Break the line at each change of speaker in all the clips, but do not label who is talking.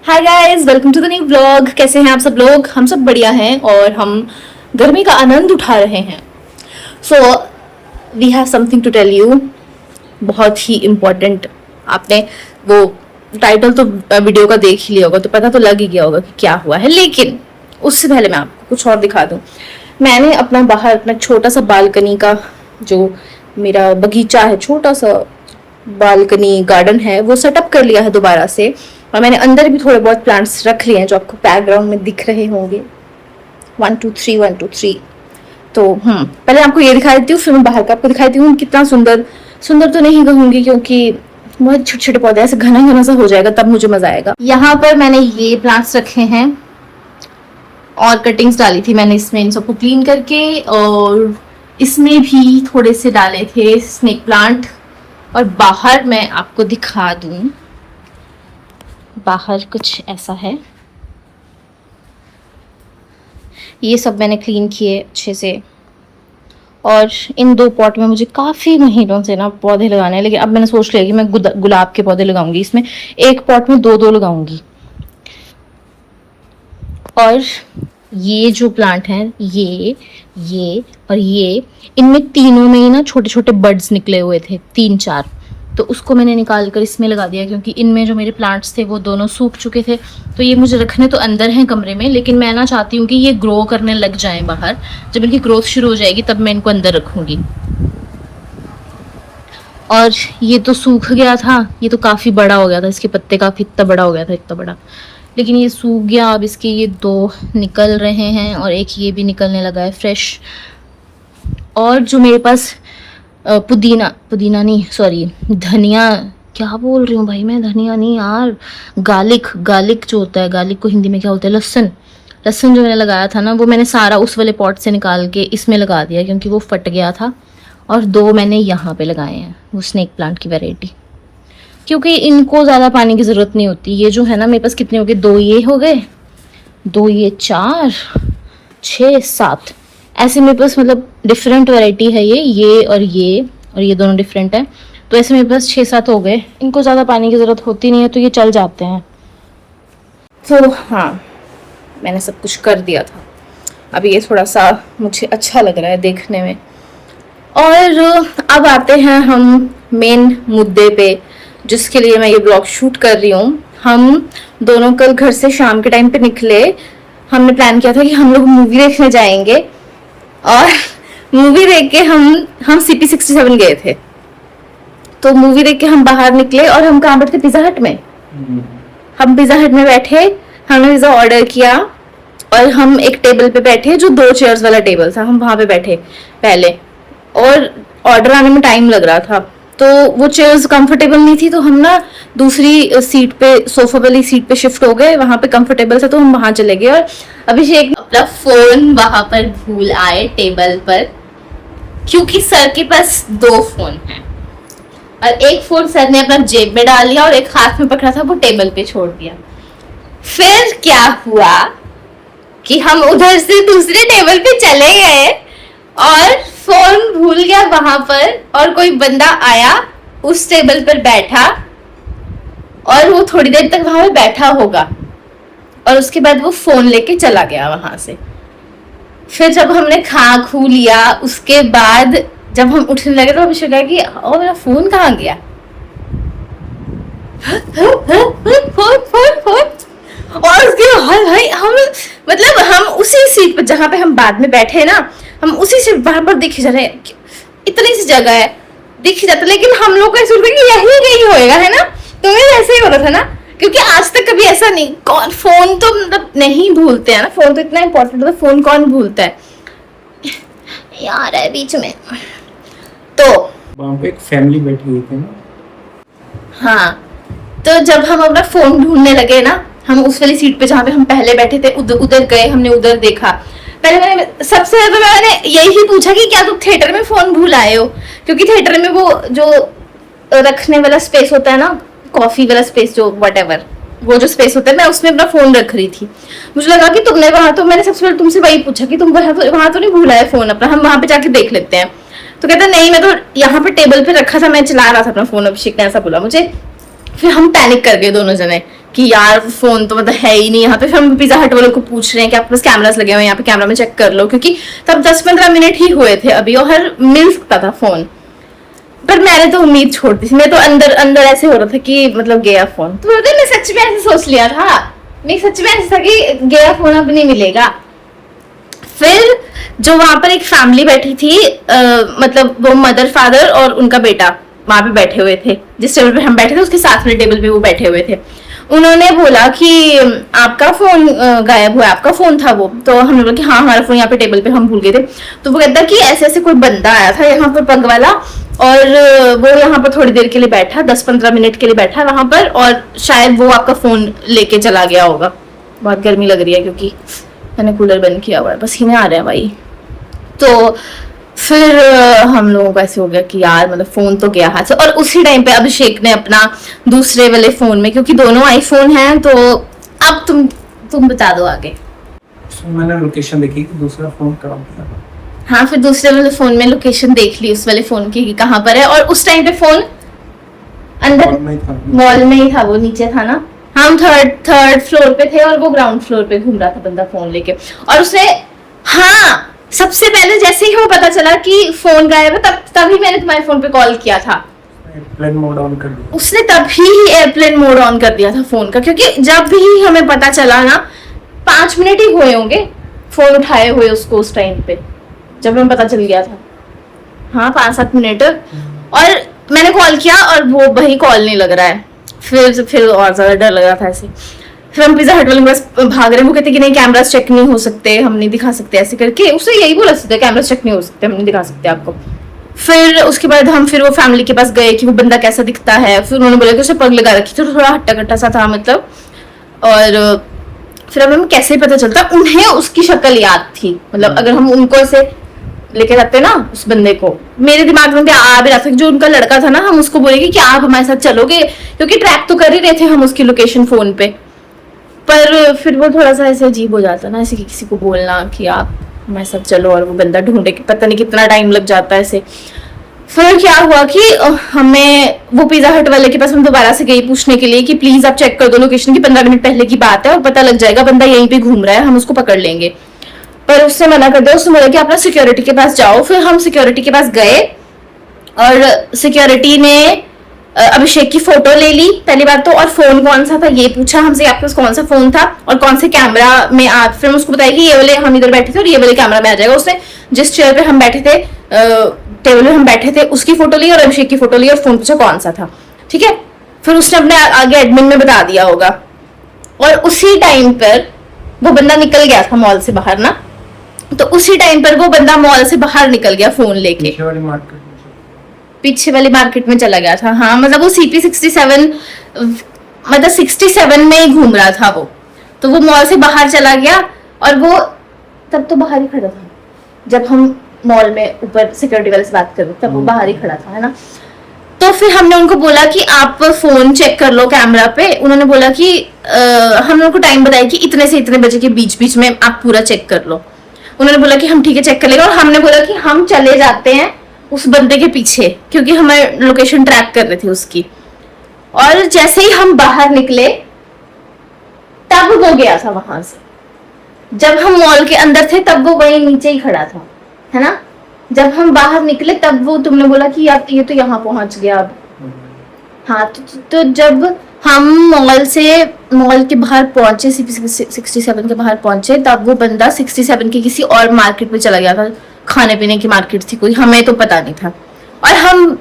Hi guys, welcome to the new vlog. कैसे हैं आप सब लोग? हम सब बढ़िया हैं और हम गर्मी का आनंद उठा रहे हैं। So we have something to tell you, बहुत ही इम्पोर्टेंट। आपने वो टाइटल तो वीडियो का देख ही लिया होगा, तो पता तो लग ही गया होगा कि क्या हुआ है। लेकिन उससे पहले मैं आपको कुछ और दिखा दूं। मैंने अपना बाहर अपना छोटा सा बालकनी का, जो मेरा बगीचा है, छोटा सा बालकनी गार्डन है, वो सेटअप कर लिया है दोबारा से। और मैंने अंदर भी थोड़े बहुत प्लांट्स रख लिए हैं जो आपको बैकग्राउंड में दिख रहे होंगे। 1 2 3 1 2 3। तो पहले आपको ये दिखा देती हूँ, फिर मैं बाहर का आपको दिखाती हूँ। कितना सुंदर, सुंदर तो नहीं कहूंगी क्योंकि बहुत छोटे छोटे पौधे, ऐसे घना घना सा हो जाएगा तब मुझे मजा आएगा। यहाँ पर मैंने ये प्लांट्स रखे हैं और कटिंग्स डाली थी मैंने इसमें, इन सबको क्लीन करके। और इसमें भी थोड़े से डाले थे स्नेक प्लांट। और बाहर मैं आपको दिखा दूं, बाहर कुछ ऐसा है। ये सब मैंने क्लीन किए अच्छे से। और इन 2 पॉट में मुझे काफ़ी महीनों से ना पौधे लगाने हैं, लेकिन अब मैंने सोच लिया कि मैं गुलाब के पौधे लगाऊंगी। इसमें एक पॉट में 2 लगाऊंगी। और ये जो प्लांट हैं, ये और ये, इनमें तीनों में ही ना छोटे छोटे बड्स निकले हुए थे, 3-4। तो उसको मैंने निकाल कर इसमें लगा दिया क्योंकि इनमें जो मेरे प्लांट्स थे वो दोनों सूख चुके थे। तो ये मुझे रखने तो अंदर हैं कमरे में, लेकिन मैं ना चाहती हूँ कि ये ग्रो करने लग जाएं बाहर। जब इनकी ग्रोथ शुरू हो जाएगी तब मैं इनको अंदर रखूँगी। और ये तो सूख गया था, ये तो काफ़ी बड़ा हो गया था, इसके पत्ते काफ़ी इतना बड़ा हो गया था, इतना बड़ा। लेकिन ये सूख गया। अब इसके ये 2 निकल रहे हैं और एक ये भी निकलने लगा है फ्रेश। और जो मेरे पास पुदीना नहीं, सॉरी, धनिया, क्या बोल रही हूँ भाई मैं, धनिया नहीं यार, गार्लिक जो होता है, गार्लिक को हिंदी में क्या बोलते हैं, लहसुन जो मैंने लगाया था ना, वो मैंने सारा उस वाले पॉट से निकाल के इसमें लगा दिया क्योंकि वो फट गया था। और 2 मैंने यहाँ पे लगाए हैं, वो स्नेक प्लांट की वैरायटी, क्योंकि इनको ज़्यादा पानी की ज़रूरत नहीं होती। ये जो है ना, मेरे पास कितने हो गए, 2 ये हो गए, 2 ये, 4 6 7 ऐसे मेरे पास, मतलब डिफरेंट वैरायटी है ये और ये दोनों डिफरेंट है। तो ऐसे मेरे पास 6-7 हो गए। इनको ज़्यादा पानी की ज़रूरत होती नहीं है, तो ये चल जाते हैं। तो हाँ, मैंने सब कुछ कर दिया था। अब ये थोड़ा सा मुझे अच्छा लग रहा है देखने में। और अब आते हैं हम मेन मुद्दे पे, जिसके लिए मैं ये ब्लॉग शूट कर रही हूँ। हम दोनों कल घर से शाम के टाइम पे निकले। हमने प्लान किया था कि हम लोग मूवी देखने जाएंगे, और मूवी देख के हम CP67 गए थे। तो मूवी देख के हम बाहर निकले और हम कहाँ बैठे थे, पिज्जा हट में। हम पिज्जा हट में बैठे, हमने पिज्जा ऑर्डर किया और हम एक टेबल पे बैठे जो 2 चेयर्स वाला टेबल था, हम वहां पे बैठे पहले। और ऑर्डर आने में टाइम लग रहा था, तो वो चेयर्स कंफर्टेबल नहीं थी, तो हम ना दूसरी सीट पे, सोफा वाली सीट पे शिफ्ट हो गए। वहां पे कंफर्टेबल था तो हम वहां चले गए। और अभिषेक अपना फोन वहां पर भूल आए टेबल पर, क्योंकि सर के पास 2 फोन हैं और एक फोन सर ने अपना जेब में डाल लिया और एक हाथ में पकड़ा था, वो टेबल पे छोड़ दिया। फिर क्या हुआ कि हम उधर से दूसरे टेबल पे चले गए और फोन भूल गया वहां पर, और कोई बंदा आया उस टेबल पर बैठा और वो थोड़ी देर तक वहां पे बैठा होगा और उसके बाद वो फोन लेके चला गया वहां से। फिर जब हमने खा खू लिया, उसके बाद जब हम उठने लगे तो अभिषेक कहा कि ओ मेरा फोन कहाँ गया। फोन। और उसके बाद भाई हम, मतलब हम उसी सीट पर जहाँ पे हम बाद में बैठे ना, हम उसी से वहां पर देखे जा रहे हैं। इतनी सी जगह है, दिख जाता, लेकिन हम लोग को ऐसा कि यही होएगा, है ना। तो मेरे ऐसे ही हो रहा था ना, क्योंकि आज तक कभी ऐसा नहीं, कौन फोन तो मतलब नहीं भूलते हैं ना, फोन तो इतना इम्पोर्टेंट है, फोन कौन भूलता है यार, है बीच में। तो
वहाँ पे एक फैमिली बैठी हुई थी ना।
हाँ, तो जब हम अपना फोन ढूंढने लगे ना, हम उस वाली सीट पे जहाँ पे हम पहले बैठे थे उधर गए, हमने उधर देखा। पहले मैंने सबसे ज्यादा मैंने यही पूछा कि क्या तुम थिएटर में फोन भूल आए हो, क्योंकि थिएटर में वो जो रखने वाला स्पेस होता है ना, कॉफी वाला स्पेस, जो व्हाटएवर वो जो स्पेस होता है, मैं उसमें अपना फोन रख रही थी। मुझे लगा कि तुमने वहां, तो मैंने सबसे पहले तुमसे वही पूछा कि तुम वहां तो नहीं भूला है फोन अपना, हम वहां पे जाके देख लेते हैं। तो कहता नहीं, मैं तो यहाँ पे टेबल पे रखा था, मैं चला रहा था अपना फोन। अभिषेक ने ऐसा बोला मुझे। फिर हम पैनिक कर गए दोनों जने
कि यार फोन तो मतलब है ही नहीं यहाँ पे। फिर हम पिज्जा हट वालों को पूछ रहे हैं कि आपके पास कैमरास लगे हुए हैं यहाँ पे, कैमरा में चेक कर लो, क्योंकि तब 10-15 मिनट ही हुए थे अभी और मिल सकता था फोन। पर मैंने तो उम्मीद छोड़ दी थी, मैं तो अंदर अंदर ऐसे हो रहा था कि मतलब गया फोन। तो मैं सच में ऐसे सोच लिया था, मैं सच में ऐसा था कि गया फोन अब नहीं मिलेगा। फिर जो वहां पर एक फैमिली बैठी थी, मतलब वो मदर फादर और उनका बेटा वहां पे बैठे हुए थे, जिस टेबल पे हम बैठे थे उसके साथ में टेबल पे वो बैठे हुए थे। उन्होंने बोला कि आपका फोन गायब हुआ, आपका फोन था वो। तो हमने बोला कि हाँ हमारा फोन यहाँ पे टेबल पे हम भूल गए थे। तो वो कहता कि ऐसे ऐसे कोई बंदा आया था यहाँ पर पग वाला, और वो यहाँ पर थोड़ी देर के लिए बैठा, 10-15 मिनट के लिए बैठा वहां पर, और शायद वो आपका फोन लेके चला गया होगा। बहुत गर्मी लग रही है क्योंकि मैंने कूलर बंद किया हुआ है, पसीने आ रहे हैं भाई। तो फिर हम लोगों को ऐसे हो गया कि यार मतलब फोन तो गया हाथ से। और उसी टाइम पे अभिषेक ने अपना दूसरे वाले फोन में, क्योंकि दोनों आईफोन हैं, तो अब तुम बता दो आगे।
तो मैंने लोकेशन देखी कि दूसरा फोन कहाँ था।
हाँ, फिर दूसरे वाले फोन में लोकेशन देख ली उस वाले फोन की कहाँ पर है। और उस टाइम पे फोन अंदर मॉल में ही था, वो नीचे था ना। हम थर्ड फ्लोर पे थे और वो ग्राउंड फ्लोर पे घूम रहा था बंदा फोन लेके। और उसने, हाँ सबसे पहले जैसे ही हमें पता चला कि फोन गायब है तभी मैंने तुम्हारे फोन पे कॉल किया था।
एयरप्लेन मोड ऑन कर दिया
उसने तभी ही एयरप्लेन मोड ऑन कर दिया था फोन का, क्योंकि जब भी हमें पता चला ना 5 मिनट ही हुए होंगे फोन उठाए हुए उसको उस टाइम पे, जब हमें पता चल गया था। हाँ 5-7 मिनट। और मैंने कॉल किया और वो वही कॉल नहीं लग रहा है। फिर और ज्यादा डर लग रहा था ऐसे। फिर हम पिज्जा हट वाले के पास भाग रहे हैं, वो कहते कि नहीं कैमरास चेक नहीं हो सकते, हम नहीं दिखा सकते ऐसे करके। उसने यही बोला था कैमरास चेक नहीं हो सकते, हम नहीं दिखा सकते आपको। फिर उसके बाद हम फिर वो फैमिली के पास गए कि वो बंदा कैसा दिखता है। फिर उन्होंने बोला कि उसे पग लगा रखी थी, थोड़ा हट्टा कट्टा सा था मतलब। और फिर अब हमें कैसे पता चलता, उन्हें उसकी शक्ल याद थी। मतलब अगर हम उनको ऐसे लेके जाते ना उस बंदे को, मेरे दिमाग में आ भी रहा था जो उनका लड़का था ना, हम उसको बोलेंगे कि आप हमारे साथ चलोगे, क्योंकि ट्रैक तो कर ही रहे थे हम उसकी लोकेशन फोन पे। पर फिर वो थोड़ा सा ऐसे अजीब हो जाता ना ऐसे किसी को बोलना कि आप हमारे साथ चलो और वो बंदा ढूंढे, कि पता नहीं कितना टाइम लग जाता है ऐसे। फिर क्या हुआ कि हमें वो पिज्जा हट वाले के पास हम दोबारा से गई पूछने के लिए कि प्लीज आप चेक कर दो लोकेशन की, 15 मिनट पहले की बात है और पता लग जाएगा बंदा यहीं पे घूम रहा है, हम उसको पकड़ लेंगे। पर उसने मना कर दिया। उसने बोला कि आप ना सिक्योरिटी के पास जाओ। फिर हम सिक्योरिटी के पास गए और सिक्योरिटी ने अभिषेक की फोटो ले ली पहली बात तो, और फोन कौन सा था ये पूछा हमसे, आपके पास कौन सा फोन था और कौन से कैमरा में आप। फिर उसको बताया कि ये वाले हम इधर बैठे थे और ये वाले कैमरा में आ जाएगा। उसने जिस चेयर पे हम बैठे थे, टेबल पे हम बैठे थे, उसकी फोटो ली और अभिषेक की फोटो ली और फोन पूछा कौन सा था। ठीक है, फिर उसने अपने आगे एडमिन में बता दिया होगा। और उसी टाइम पर वो बंदा निकल गया था मॉल से बाहर ना, तो उसी टाइम पर वो बंदा मॉल से बाहर निकल गया फोन लेके, पीछे वाली मार्केट में चला गया था। हाँ मतलब वो CP67 मतलब 67 में ही घूम रहा था वो। तो वो मॉल से बाहर चला गया और वो तब तो बाहर ही खड़ा था जब हम मॉल में ऊपर सिक्योरिटी वाले से बात कर रहे तब वो बाहर ही खड़ा था, है ना। तो फिर हमने उनको बोला कि आप फोन चेक कर लो कैमरा पे। उन्होंने बोला कि हमने उनको टाइम बताया कि इतने से इतने बजे के बीच बीच में आप पूरा चेक कर लो। उन्होंने बोला कि हम ठीक है चेक कर लेंगे। और हमने बोला कि हम चले जाते हैं उस बंदे के पीछे, क्योंकि हमें लोकेशन ट्रैक कर रहे थे उसकी। और जैसे ही हम बाहर निकले तब वो गया था वहां से। जब हम मॉल के अंदर थे तब वो वहीं नीचे ही खड़ा था, है ना। जब हम बाहर निकले तब वो तुमने बोला कि यार ये तो यहाँ पहुंच गया अब। हाँ तो जब हम मॉल के बाहर पहुंचे, CP67 के बाहर पहुंचे, तब वो बंदा 67 की किसी और मार्केट में चला गया था। खाने पीने की मार्केट थी कोई, हमें तो पता नहीं था। और हम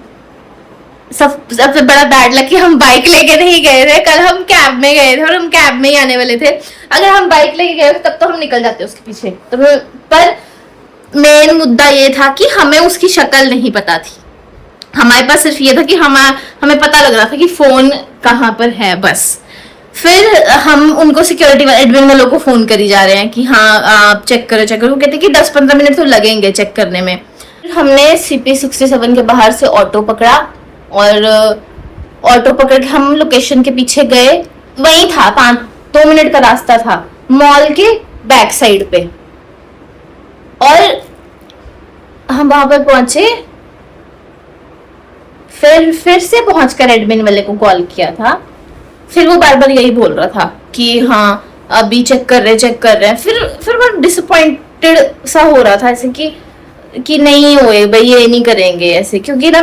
सबसे बड़ा बैड लक कि हम बाइक लेके नहीं गए थे, कल हम कैब में गए थे और हम कैब में ही आने वाले थे। अगर हम बाइक लेके गए तब तो हम निकल जाते उसके पीछे। तो पर मेन मुद्दा ये था कि हमें उसकी शक्ल नहीं पता थी। हमारे पास सिर्फ ये था कि हमें पता लग रहा था कि फोन कहाँ पर है बस। फिर हम उनको सिक्योरिटी एडमिन वालों को फोन करी जा रहे हैं कि हाँ आप चेक करो। वो कहते कि 10-15 मिनट तो लगेंगे चेक करने में। हमने CP67 के बाहर से ऑटो पकड़ा और ऑटो पकड़ के हम लोकेशन के पीछे गए। वही था 2 मिनट का रास्ता था मॉल के बैक साइड पे। और हम वहां पर पहुंचे। फिर से पहुंचकर एडमिन वाले को कॉल किया था फिर वो बार बार यही बोल रहा था कि हाँ अभी चेक कर रहे हैं। फिर वो डिसअपॉइंटेड सा हो रहा था ऐसे कि नहीं होए भाई, ये नहीं करेंगे ऐसे, क्योंकि ना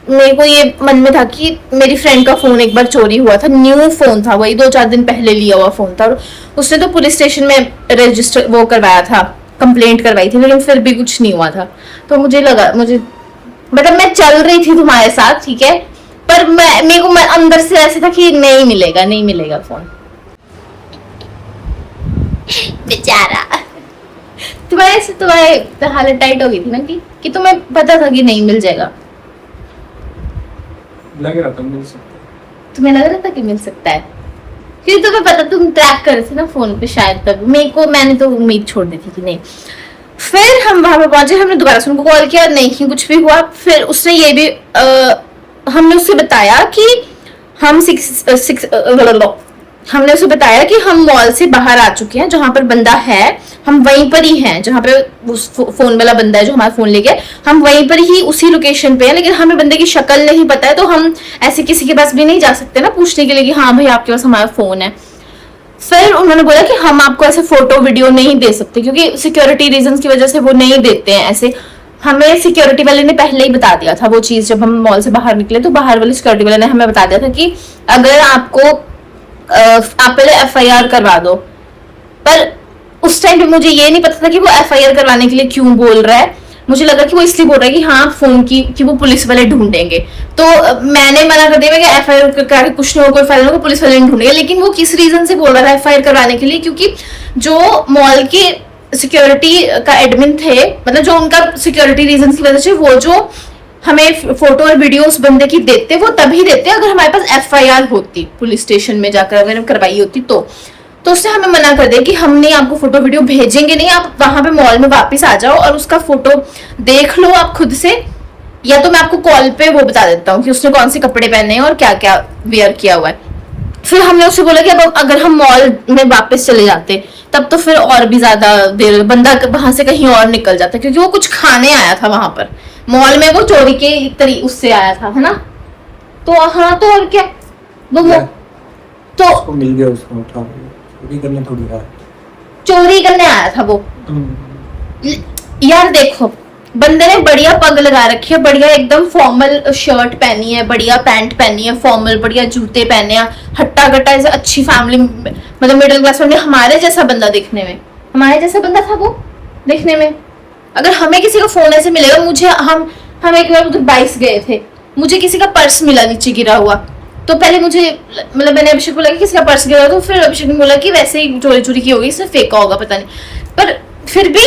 मेरे को ये मन में था कि मेरी फ्रेंड का फोन एक बार चोरी हुआ था, न्यू फोन था, वही 2-4 दिन पहले लिया हुआ फोन था, और उसने तो पुलिस स्टेशन में रजिस्टर वो करवाया था, कंप्लेंट करवाई थी, लेकिन फिर भी कुछ नहीं हुआ था। तो मुझे मतलब मैं चल रही थी तुम्हारे साथ, ठीक है, पर मेरे को अंदर से ऐसे था कि नहीं मिलेगा फोन। बेचारा तुम्हारे हालत टाइट हो गई थी ना कि तुम्हें पता था कि नहीं मिल जाएगा।
लग रहा था मिल सकता है।
तुम्हें लग रहा था कि मिल सकता है, क्योंकि तुम्हें पता, तुम ट्रैक कर रहे थे ना फोन पे शायद, तब मैंने तो उम्मीद छोड़ दी थी कि नहीं। फिर हम वहां पे पहुंचे, हमने दोबारा से उनको कॉल किया, नहीं कुछ भी हुआ। फिर उसने ये भी हमने उससे बताया कि हमने उसे बताया कि हम मॉल से बाहर आ चुके हैं, जहां पर बंदा है हम वहीं पर ही हैं, जहां पे उस फोन वाला बंदा है जो हमारा फोन लेके, हम वहीं पर ही उसी लोकेशन पे हैं, लेकिन हमें बंदे की शक्ल नहीं पता है, तो हम ऐसे किसी के पास भी नहीं जा सकते ना पूछने के लिए कि हाँ भाई आपके पास हमारा फोन है। फिर उन्होंने बोला कि हम आपको ऐसे फोटो वीडियो नहीं दे सकते, क्योंकि सिक्योरिटी रीजंस की वजह से वो नहीं देते हैं ऐसे। हमें सिक्योरिटी वाले ने पहले ही बता दिया था वो चीज, जब हम मॉल से बाहर निकले तो बाहर वाले सिक्योरिटी वाले ने हमें बता दिया था कि अगर आपको आप पहले FIR करवा दो। पर उस टाइम पे मुझे ये नहीं पता था कि वो FIR करवाने के लिए क्यों बोल रहा है। मुझे लगा कि वो इसलिए बोल रहा है कि हाँ फोन की कि वो पुलिस वाले ढूंढेंगे, तो मैंने मना कर दिया कि FIR करके कुछ नहीं हो, कोई फायदा नहीं, पुलिस वाले नहीं ढूंढेंगे। लेकिन वो किस रीजन से बोल रहा था FIR करवाने के लिए, क्योंकि जो मॉल के सिक्योरिटी का एडमिन थे, मतलब जो उनका सिक्योरिटी रीजन की वजह से वो जो हमें फोटो और वीडियो उस बंदे की देते, वो तभी देते अगर हमारे पास FIR होती, पुलिस स्टेशन में जाकर अगर करवाई होती तो उसने हमें मना कर दिया कि हम नहीं आपको फोटो वीडियो भेजेंगे नहीं, आप वहां पे मॉल में वापस आ जाओ और उसका फोटो देख लो आप खुद से, या तो मैं आपको कॉल पे वो बता देता हूँ कि उसने कौन से कपड़े पहने हैं और क्या क्या वेयर किया हुआ है। फिर हमने उससे बोला कि अब अगर हम मॉल में वापस चले जाते तब तो फिर और भी ज्यादा देर बंदा वहां से कहीं और निकल जाता, क्योंकि वो कुछ खाने आया था वहां पर मॉल में, वो चोरी के उससे आया था, है ना। तो हाँ, तो और क्या तो
उसको मिल गया, उसको उठा चोरी करने थोड़ी आया,
चोरी करने आया था वो। यार देखो, बंदे ने बढ़िया पग लगा रखी है, बढ़िया एकदम फॉर्मल शर्ट पहनी है, बढ़िया पैंट पहनी है फॉर्मल, बढ़िया जूते पहने हैं, हट्टा कट्टा ऐसे अच्छी फैमिली, मतलब मिडिल क्लास फैमिली, हमारे जैसा बंदा दिखने में, हमारे जैसा बंदा था वो दिखने में। अगर हमें किसी का फोन ऐसे मिलेगा, हम एक बार उधर 22 गए थे, मुझे किसी का पर्स मिला नीचे गिरा हुआ, तो पहले मुझे मतलब मैंने अभिषेक को बोला कि किसी का पर्स गिरा, तो फिर अभिषेक ने बोला कि वैसे ही चोरी की होगी, इसने फेंका होगा पता नहीं। पर फिर भी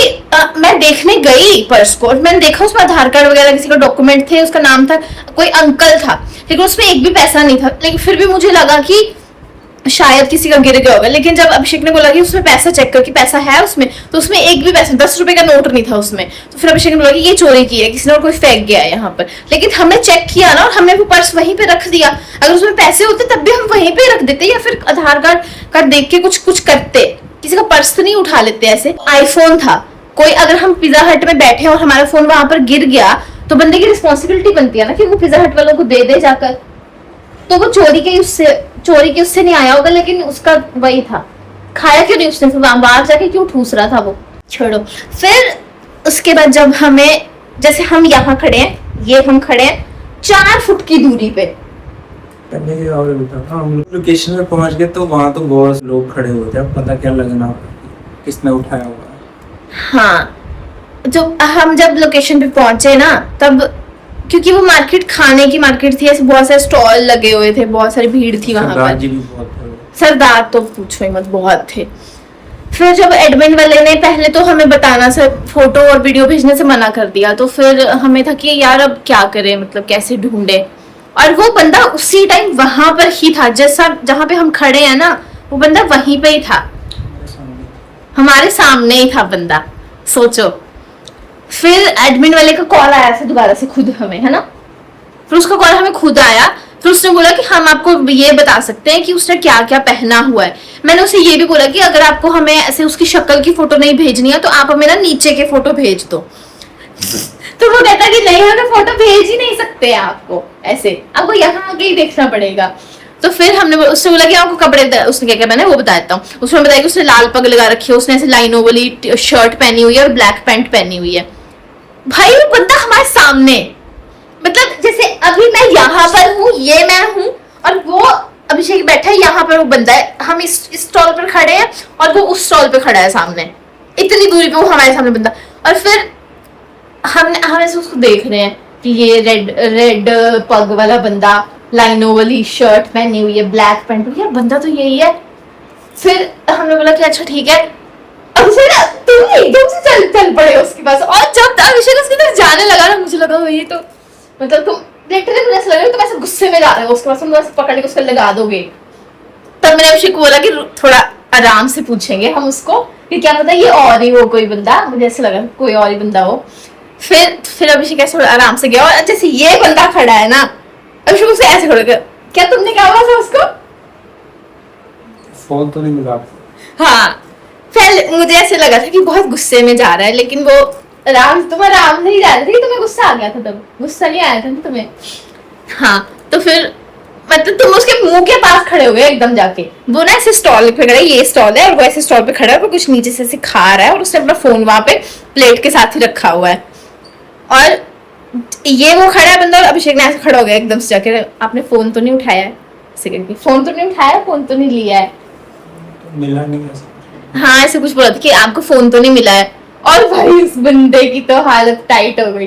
मैं देखने गई पर्स को, मैंने देखा उसमें आधार कार्ड वगैरह किसी का डॉक्यूमेंट थे, उसका नाम था, कोई अंकल था, लेकिन उसमें एक भी पैसा नहीं था। लेकिन फिर भी मुझे लगा कि शायद किसी का गिर गया होगा। लेकिन जब अभिषेक ने बोला कि उसमें पैसा चेक कर कि पैसा है उसमें, तो उसमें एक भी पैसा, 10 रुपए का नोट नहीं था उसमें। तो फिर अभिषेक ने बोला कि ये चोरी की है, किसी ने और कोई फेंक गया है यहाँ पर। लेकिन हमने चेक किया ना, और हमने वो पर्स वहीं पे रख दिया। अगर उसमें पैसे होते तब भी हम वहीं पे रख देते, या फिर आधार कार्ड देख के कुछ करते। किसी का पर्स तो नहीं उठा लेते ऐसे। आईफोन था, कोई अगर हम पिज्जा हट में बैठे और हमारा फोन वहां पर गिर गया, तो बंदे की रिस्पॉन्सिबिलिटी बनती है ना कि वो पिज्जा हट वालों को दे दे जाकर। तो वो चोरी के उससे नहीं आया होगा, लेकिन उसका वही था। खाया क्यों नहीं उसने, फिर बाहर जाके क्यों ठूस रहा था वो, छोड़ो। फिर उसके बाद जब हमें, जैसे हम यहाँ खड़े हैं, ये हम खड़े हैं 4 फुट की दूरी पे,
हम लोकेशन पे पहुंच गए तो वहां तो बहुत लोग खड़े हुए थे। अब पता क्या लगना किसने उठाया होगा।
हाँ, जब लोकेशन पे पहुंचे ना, तब क्योंकि वो मार्केट खाने की मार्केट थी, ऐसे बहुत सारे स्टॉल लगे हुए थे, बहुत सारी भीड़ थी वहां पर।
जी भी बहुत थे।
सरदार तो पूछो ही मत, बहुत थे। फिर जब एडमिन वाले ने पहले तो हमें बताना से, फोटो और वीडियो भेजने से मना कर दिया, तो फिर हमें था कि यार अब क्या करें, मतलब कैसे ढूंढे। और वो बंदा उसी टाइम वहां पर ही था, जैसा जहां पे हम खड़े हैं ना, वो बंदा वहीं पे ही था, हमारे सामने ही था बंदा, सोचो। फिर एडमिन वाले का कॉल आया था दोबारा से खुद हमें, है ना। फिर उसका कॉल हमें खुद आया, फिर उसने बोला कि हम आपको ये बता सकते हैं कि उसने क्या क्या पहना हुआ है। मैंने उसे ये भी बोला कि अगर आपको हमें ऐसे उसकी शक्ल की फोटो नहीं भेजनी है, तो आप हमें ना नीचे के फोटो भेज दो। तो वो कहता कि नहीं, हमें फोटो भेज ही नहीं सकते आपको, ऐसे आपको यहाँ आके ही देखना पड़ेगा। तो फिर हमने उससे बोला कि आपको कपड़े उसने क्या क्या पहना है वो बता देता हूँ। उसने बताया कि उसने लाल पग लगा रखी है, उसने ऐसे लाइनों वाली शर्ट पहनी हुई है और ब्लैक पैंट पहनी हुई है। भाई वो बंदा हमारे सामने, मतलब जैसे अभी मैं यहाँ पर हूँ, ये मैं हूँ, और वो अभिषेक बैठा है यहाँ पर, वो बंदा है, हम इस स्टॉल पर खड़े हैं और वो उस स्टॉल पे खड़ा है सामने, इतनी दूरी पे वो हमारे सामने बंदा। और फिर हम ऐसे उसको देख रहे हैं कि ये रेड पग वाला बंदा, लाइनों वाली शर्ट पहनी हुई है, ब्लैक पैंट, यार बंदा तो यही है। फिर हमने बोला कि अच्छा ठीक है। अभिषेक ना तुम एकदम से चल पड़े उसके पास, और जब अभिषेक उसकी तरफ जाने लगा ना, मुझे लगा ये तो मतलब तुम लिटरली मुझे ऐसा लग रहा है तुम ऐसे गुस्से में जा रहे हो उसके पास, तुम ऐसे पकड़ के उसको लगा दोगे। तब मैंने अभिषेक को बोला कि थोड़ा आराम से पूछेंगे हम उसको कि क्या पता ये और ही हो कोई बंदा, मुझे ऐसा लगा कोई और ही बंदा हो। फिर अभिषेक ऐसे थोड़ा आराम से गया, और जैसे ये बंदा खड़ा है ना, अभिषेक उसे ऐसे खड़ा गया, क्या तुमने क्या बोला था उसको?
फोन तो नहीं मिला।
हाँ, फिर मुझे ऐसे लगा था कि बहुत गुस्से में जा रहा है, लेकिन वो तुम आराम नहीं जा रहे थे, तुम्हें गुस्सा आ गया था, तब गुस्सा नहीं आया था ना तुम्हें। हाँ, तो फिर मतलब तुम उसके मुंह के पास खड़े हो गए एकदम जाके। वो ना ऐसे स्टॉल पे खड़ा है, ये स्टॉल है, और वो ऐसे स्टॉल पे खड़ा है, वो कुछ नीचे से खा रहा है, और उसने अपना फोन वहां पे प्लेट के साथ ही रखा हुआ है। और ये वो खड़ा है बंदा, और अभिषेक ने ऐसे खड़ा हो गया एकदम से जाके, आपने फोन तो नहीं उठाया है? फोन तो नहीं उठाया, फोन तो नहीं लिया है?
मिला नहीं ऐसा।
हाँ, ऐसे कुछ बोला था कि आपको फोन तो नहीं मिला है। और भाई उस बंदे की तो हालत टाइट हो गई।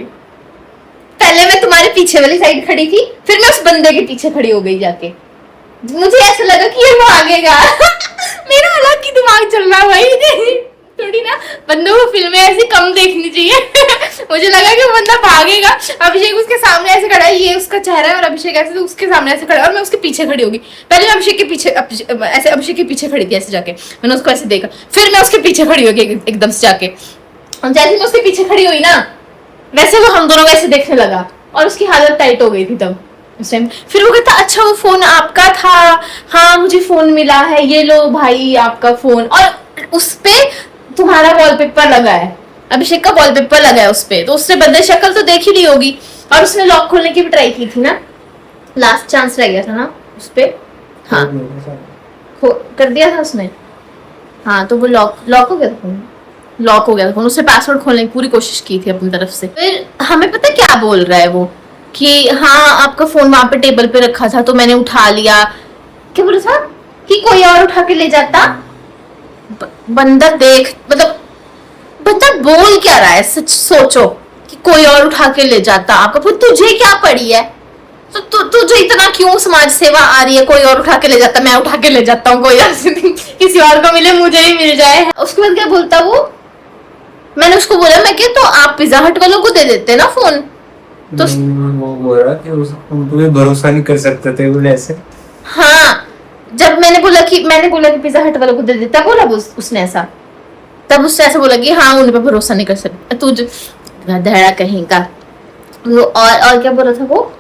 पहले मैं तुम्हारे पीछे वाली साइड खड़ी थी, फिर मैं उस बंदे के पीछे खड़ी हो गई जाके। मुझे ऐसा लगा कि ये भागेगा। मेरा अलग की दिमाग चल रहा भाई। थोड़ी ना बंदों को फिल्में ऐसी कम देखनी चाहिए। मुझे लगा कि वो बंदा भागेगा। अभिषेक उसके सामने ऐसे खड़ा है, ये उसका चेहरा है, और अभिषेक ऐसे तो उसके सामने ऐसे खड़ा है, और मैं उसके पीछे खड़ी होगी। पहले मैं अभिषेक के पीछे ऐसे अभिषेक के पीछे खड़ी थी, ऐसे जाके मैंने उसको ऐसे देखा, फिर मैं उसके पीछे खड़ी होगी एकदम से जाके। और जैसे मैं उसके पीछे खड़ी हुई ना, वैसे वो हम दोनों वैसे देखने लगा, और उसकी हालत टाइट हो गई थी तब उस टाइम। फिर वो कहता अच्छा वो फोन आपका था? हाँ मुझे फोन मिला है, ये लो भाई आपका फोन। और उस पे तुम्हारा वॉलपेपर लगा है, अभिषेक का वॉलपेपर लगा है उस पे, तो उसने बंदे शक्ल तो देख ही ली होगी। और उसने लॉक खोलने की भी ट्राई की थी ना, लास्ट चांस रह गया था ना उस पे। हाँ, कर दिया था उसने। हाँ, तो वो लॉक हो गया था फोन, लॉक हो गया था फोन। उससे पासवर्ड खोलने की पूरी कोशिश की थी अपनी तरफ से। फिर हमें पता क्या बोल रहा है वो कि हाँ आपका फोन वहां पे टेबल पे रखा था तो मैंने उठा लिया। क्या बोला था कि कोई और उठा के ले जाता। बंदा देख, मतलब बंदा बोल क्या रहा है, सच सोचो कि कोई और उठा के ले जाता आपका फोन। तुझे क्या पड़ी है? तो तुझे इतना क्यों समाज सेवा आ रही है? कोई और उठा के ले जाता, मैं उठा के ले जाता हूँ, कोई और किसी और को मिले, मुझे ही मिल जाए। उसके बाद क्या बोलता वो, मैंने उसको बोला मैं क्या तो आप पिज्जा हट वालों को दे देते ना फोन। तो
वो बोल रहा कि उन पे भरोसा नहीं कर सकते थे बोले ऐसे। हाँ,
जब मैंने बोला कि पिज्जा हट वालों को दे देता, बोला उसने ऐसा, तब उसने ऐसा बोला कि हाँ उन पे भरोसा नहीं कर सकता तू, धड़ा कहीं का। वो और क्या बोला था वो,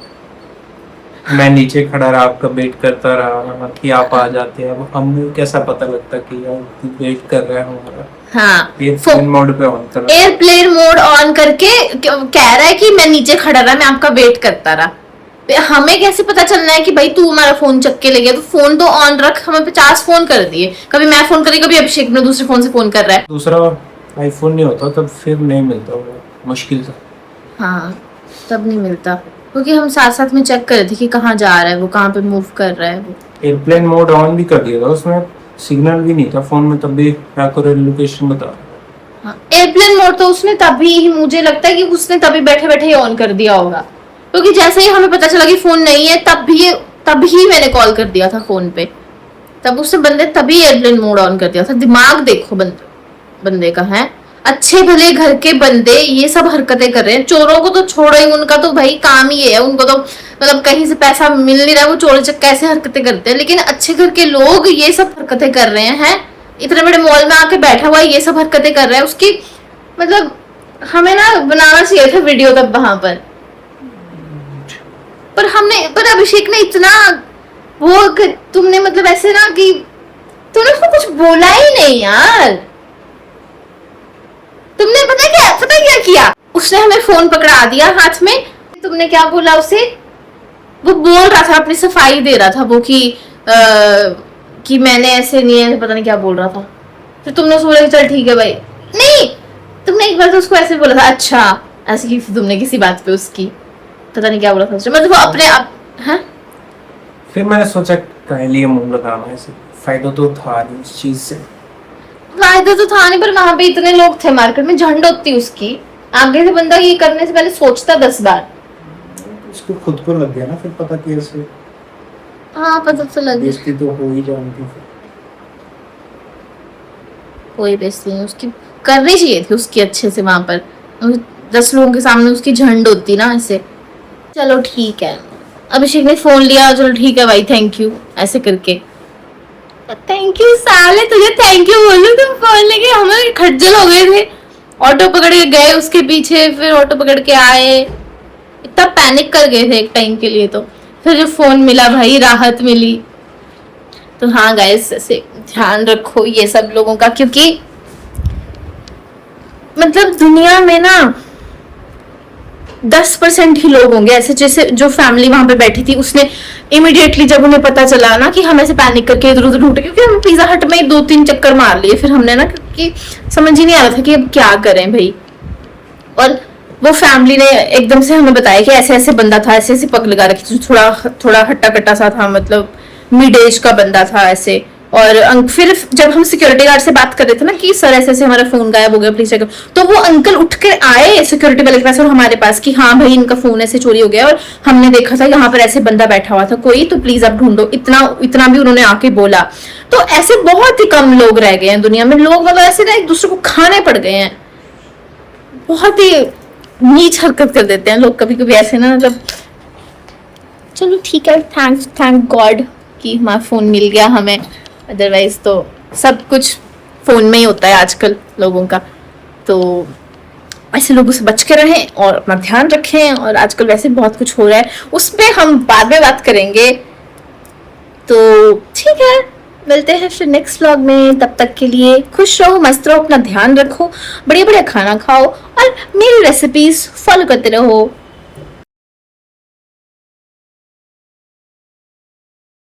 मैं नीचे खड़ा रहा, आपका वेट करता रहा कि आप आ जाते हैं। अब हमें कैसा पता लगता कि यार वेट कर रहा है हमारा।
हाँ,
एयरप्लेन मोड पे ऑन कर,
एयरप्लेन मोड ऑन करके कह रहा है कि मैं नीचे खड़ा रहा, मैं आपका वेट करता रहा। हमें कैसे पता चलना है कि भाई तू हमारा फोन चक के ले गया? तो फोन तो ऑन रख। हमें 50 फोन कर दिए, कभी मैं फोन करी, कभी अभिषेक ने दूसरे फोन से फोन कर रहा है।
दूसरा आईफोन नहीं होता तब फिर नहीं मिलता वो, मुश्किल से।
हाँ, तब नहीं मिलता, क्योंकि हम साथ साथ में चेक कर रहे थे कि कहाँ जा रहा है वो, कहाँ पे मूव कर रहा है वो।
एयरप्लेन मोड ऑन भी कर दिया था, उसमें सिग्नल भी नहीं था फोन में, तब भी एक्यूरेट लोकेशन बता रहा।
हाँ, एयरप्लेन मोड तो उसने तभी, मुझे लगता है कि उसने तभी बैठे बैठे ही ऑन कर दिया होगा, क्योंकि जैसे ही हमें पता चला कि फोन नहीं है तभी मैंने कॉल कर दिया था फोन पे, तब उसने बंदे तभी एयरप्लेन मोड ऑन कर दिया था। दिमाग देखो बंदे का है। अच्छे भले घर के बंदे ये सब हरकतें कर रहे हैं। चोरों को तो छोड़ो ही, उनका तो भाई काम ही है, उनको तो मतलब कहीं से पैसा मिल नहीं रहा, वो चोर चक्के कैसे हरकतें करते हैं। लेकिन अच्छे घर के लोग ये सब हरकतें कर रहे हैं। इतने बड़े मॉल में आके बैठा हुआ ये सब हरकतें कर रहा है। उसकी मतलब हमें ना बनाना चाहिए था वीडियो तब वहां पर अभिषेक ने इतना वो तुमने मतलब ऐसे ना कि तुमने उसको कुछ बोला ही नहीं यार। तुमने पता क्या किया? उसने हमें फोन पकड़ा दिया हाथ में, तुमने क्या बोला उसे वो बोल रहा था, अपनी सफाई दे रहा था वो कि मैंने ऐसे नहीं है, पता नहीं क्या बोल रहा था। फिर तुमने उसको बोला चल ठीक है भाई, नहीं तुमने एक बार तो उसको ऐसे बोला था, अच्छा ऐसे की तुमने किसी बात पे उसकी पता नहीं क्या बोला था, मतलब वो अपने आप। हाँ
फिर मैंने सोचा कह लिए मुंह लगाना, ऐसे फायदा तो था नहीं इस चीज से।
फायदा तो था नहीं, पर वहां पे इतने लोग थे, मार्केट में झंड होती उसकी, आगे से बंदा ये करने से पहले सोचता 10 बार।
उसको खुद को लग गया ना फिर पता कैसे,
हाँ पता तो लग गया।
बेइज्जती तो हो ही जाती फिर।
कोई बेइज्जती नहीं उसकी, करनी चाहिए थी उसकी अच्छे से वहां पर, 10 लोगों के सामने उसकी झंड होती ना ऐसे। चलो ठीक है, अभिषेक ने फोन लिया, चलो ठीक है भाई थैंक यू ऐसे करके। थैंक यू साले, तुझे थैंक यू बोलूं, तुम फोन लेके, हमें खज्जल हो गए थे। ऑटो पकड़ के गए उसके पीछे, फिर ऑटो पकड़ के आए, इतना पैनिक कर गए थे एक टाइम के लिए। तो फिर जब फोन मिला भाई राहत मिली। तो हाँ गाइस, ऐसे ध्यान रखो ये सब लोगों का, क्योंकि मतलब दुनिया में ना 10% ही लोग होंगे ऐसे, जैसे जो फैमिली वहां पे बैठी थी, उसने इमिडिएटली जब उन्हें पता चला ना कि हम ऐसे पैनिक करके इधर उधर ढूंढे, क्योंकि हम पिज्जा हट में 2-3 चक्कर मार लिए, फिर हमने ना, क्योंकि समझ ही नहीं आ रहा था कि अब क्या करें भाई। और वो फैमिली ने एकदम से हमें बताया कि ऐसे ऐसे बंदा था, ऐसे ऐसे पग लगा रखी, थोड़ा थोड़ा हट्टा कट्टा सा था, मतलब मिड एज का बंदा था ऐसे। और फिर जब हम सिक्योरिटी गार्ड से बात कर रहे थे ना कि सर ऐसे ऐसे हमारा फोन गायब हो गया प्लीज चेक, तो वो अंकल उठ कर आए सिक्योरिटी वाले के पास और हमारे पास कि हाँ भाई इनका फोन ऐसे चोरी हो गया और हमने देखा था यहाँ पर ऐसे बंदा बैठा हुआ था कोई, तो प्लीज आप ढूंढो। इतना भी उन्होंने आके बोला। तो ऐसे बहुत ही कम लोग रह गए हैं दुनिया में, लोग मतलब ऐसे ना एक दूसरे को खाने पड़ गए हैं, बहुत ही नीच हरकत कर देते हैं लोग कभी कभी ऐसे ना, मतलब। चलो ठीक है, थैंक गॉड कि हमारा फोन मिल गया हमें, अदरवाइज तो सब कुछ फोन में ही होता है आजकल लोगों का। तो ऐसे लोगों से बच के रहें और अपना ध्यान रखें। और आजकल वैसे बहुत कुछ हो रहा है, उस पर हम बाद में बात करेंगे। तो ठीक है, मिलते हैं फिर नेक्स्ट व्लॉग में। तब तक के लिए खुश रहो, मस्त रहो, अपना ध्यान रखो, बढ़िया बढ़िया खाना खाओ और मेरी रेसिपीज फॉलो करते रहो।